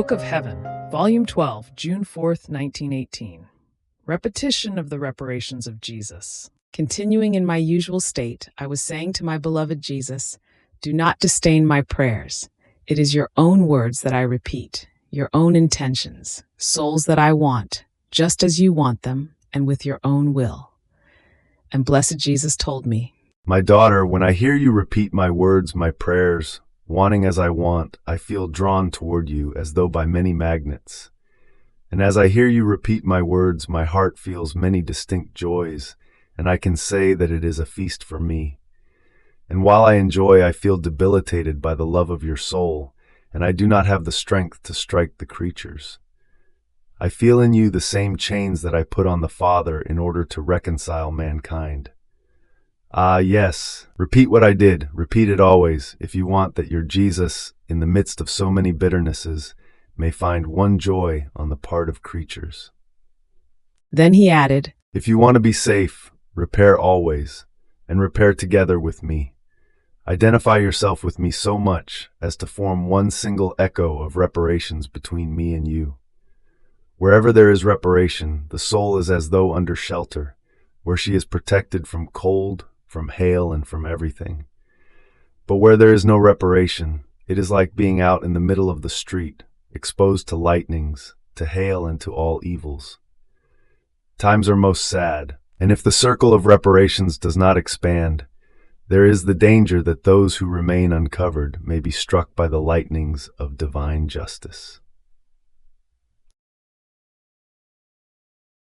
Book of Heaven, Volume 12, June 4th, 1918. Repetition of the reparations of Jesus. Continuing in my usual state, I was saying to my beloved Jesus, "Do not disdain my prayers. It is your own words that I repeat, your own intentions, souls that I want, just as you want them, and with your own will." And blessed Jesus told me, "My daughter, when I hear you repeat my words, my prayers, wanting as I want, I feel drawn toward you as though by many magnets. And as I hear you repeat my words, my heart feels many distinct joys, and I can say that it is a feast for me. And while I enjoy, I feel debilitated by the love of your soul, and I do not have the strength to strike the creatures. I feel in you the same chains that I put on the Father in order to reconcile mankind. Ah, yes, repeat what I did, repeat it always, if you want that your Jesus, in the midst of so many bitternesses, may find one joy on the part of creatures." Then he added, "If you want to be safe, repair always, and repair together with me. Identify yourself with me so much as to form one single echo of reparations between me and you. Wherever there is reparation, the soul is as though under shelter, where she is protected from cold, from hail, and from everything. But where there is no reparation, it is like being out in the middle of the street, exposed to lightnings, to hail, and to all evils. Times are most sad, and if the circle of reparations does not expand, there is the danger that those who remain uncovered may be struck by the lightnings of divine justice."